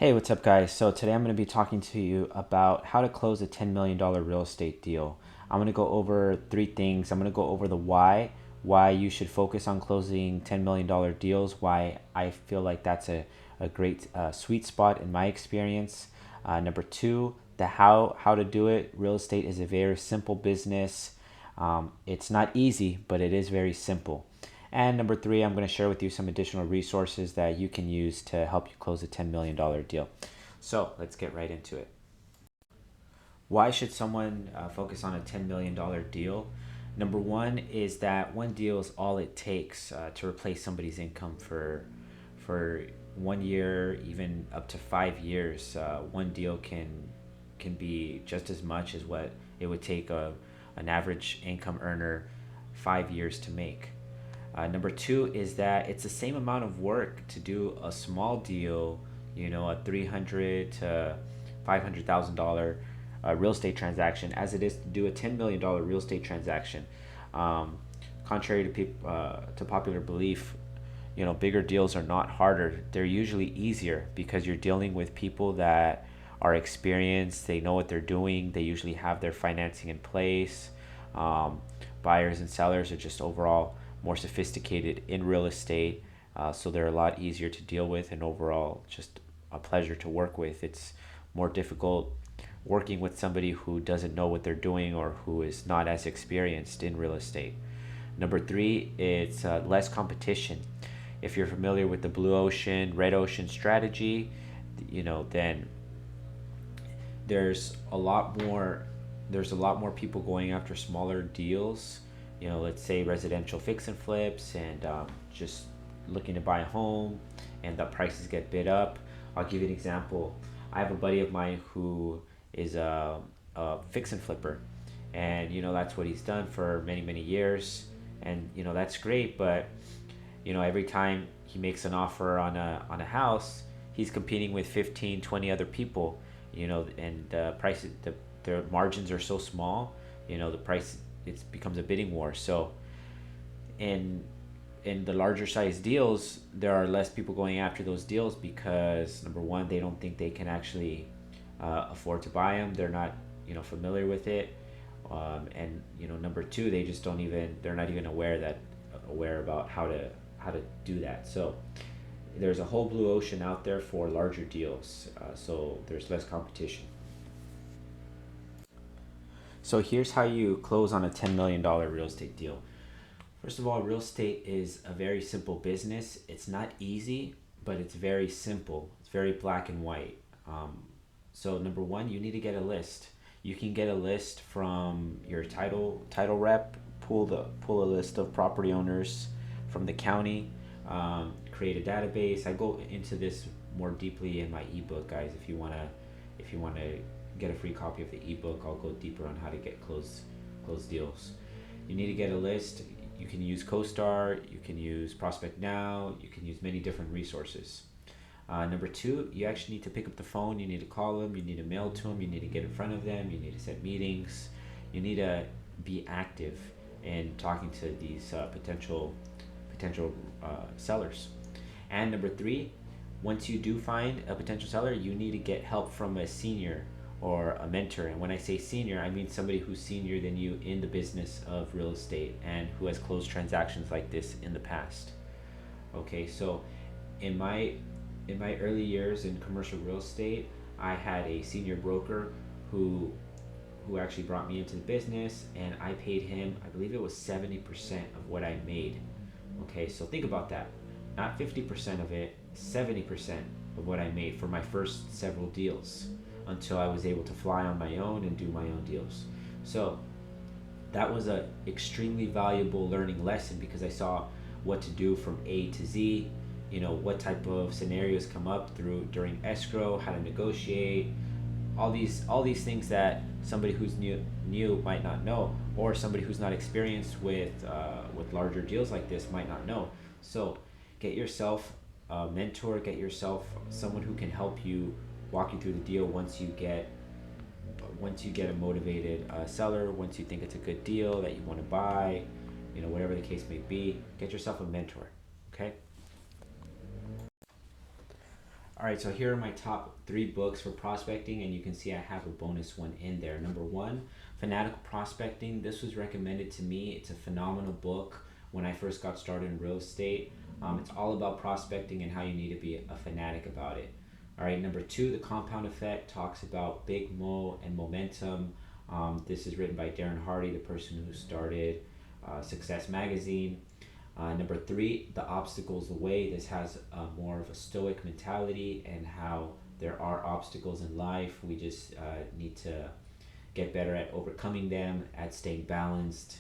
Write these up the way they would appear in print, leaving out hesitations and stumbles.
Hey, what's up, guys? So, today I'm going to be talking to you about how to close a $10 million real estate deal. I'm going to go over three things. I'm going to go over the why you should focus on closing $10 million deals, why I feel like that's a great sweet spot in my experience. Number two, the how to do it. Real estate is a very simple business. It's not easy, but it is very simple. And number three, I'm going to share with you some additional resources that you can use to help you close a $10 million deal. So let's get right into it. Why should someone focus on a $10 million deal? Number one is that one deal is all it takes to replace somebody's income for 1 year, even up to 5 years. One deal can be just as much as what it would take an average income earner 5 years to make. Number two is that it's the same amount of work to do a small deal, a 300 to $500,000 real estate transaction, as it is to do a $10 million real estate transaction. Um, Contrary to popular belief, bigger deals are not harder. They're usually easier because you're dealing with people that are experienced. They know what they're doing. They usually have their financing in place. Um, Buyers and sellers are just overall more sophisticated in real estate, so they're a lot easier to deal with and overall just a pleasure to work with. It's more difficult working with somebody who doesn't know what they're doing or who is not as experienced in real estate. Number three, it's less competition. If you're familiar with the blue ocean, red ocean strategy, then there's a lot more there's a lot more people going after smaller deals. Let's say residential fix and flips, and just looking to buy a home, and the prices get bid up. I'll give you an example. I have a buddy of mine who is a fix and flipper, and that's what he's done for many many years, and that's great. But every time he makes an offer on a house, he's competing with 15, 20 other people. And the prices, the margins are so small. The price, it becomes a bidding war. So in in the larger size deals, there are less people going after those deals because number one, they don't think they can actually afford to buy them. They're not familiar with it, and number two, they just don't even they're not even aware about how to do that. So there's a whole blue ocean out there for larger deals, so there's less competition. So here's how you close on a $10 million real estate deal. First of all, real estate is a very simple business. It's not easy, but it's very simple. It's very black and white. So number one, you need to get a list. You can get a list from your title rep. Pull a list of property owners from the county. Create a database. I go into this more deeply in my ebook, guys. If you wanna get a free copy of the ebook, I'll go deeper on how to get close deals. You need to get a list. You can use CoStar, you can use Prospect Now, you can use many different resources. Number two, you actually need to pick up the phone. You need to call them. You need to mail to them. You need to get in front of them. You need to set meetings. You need to be active in talking to these potential sellers. And number three, once you do find a potential seller, you need to get help from a senior or a mentor. And when I say senior, I mean somebody who's senior than you in the business of real estate and who has closed transactions like this in the past. Okay, so in my in my early years in commercial real estate, I had a senior broker who actually brought me into the business, and I paid him, I believe it was 70% of what I made. Okay, so think about that. Not 50% of it, 70% of what I made for my first several deals until I was able to fly on my own and do my own deals. So that was a extremely valuable learning lesson because I saw what to do from A to Z, what type of scenarios come up through during escrow, how to negotiate, all these things that somebody who's new might not know, or somebody who's not experienced with larger deals like this might not know. So get yourself a mentor, get yourself someone who can help you walk you through the deal once you get a motivated seller, once you think it's a good deal that you want to buy, whatever the case may be, get yourself a mentor. Okay. All right, so here are my top three books for prospecting, and you can see I have a bonus one in there. Number one, Fanatical Prospecting. This was recommended to me. It's a phenomenal book when I first got started in real estate. It's all about prospecting and how you need to be a fanatic about it. All right, number two, The Compound Effect talks about Big Mo and momentum. This is written by Darren Hardy, the person who started Success Magazine. Number three, The Obstacles Away. This has more of a stoic mentality and how there are obstacles in life. We just need to get better at overcoming them, at staying balanced.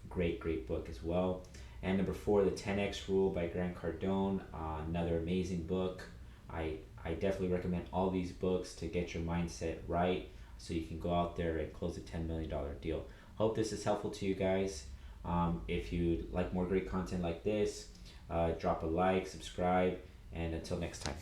Great book as well. And number four, The 10X Rule by Grant Cardone. Another amazing book. I definitely recommend all these books to get your mindset right so you can go out there and close a $10 million deal. Hope this is helpful to you guys. If you like more great content like this, drop a like, subscribe, and until next time.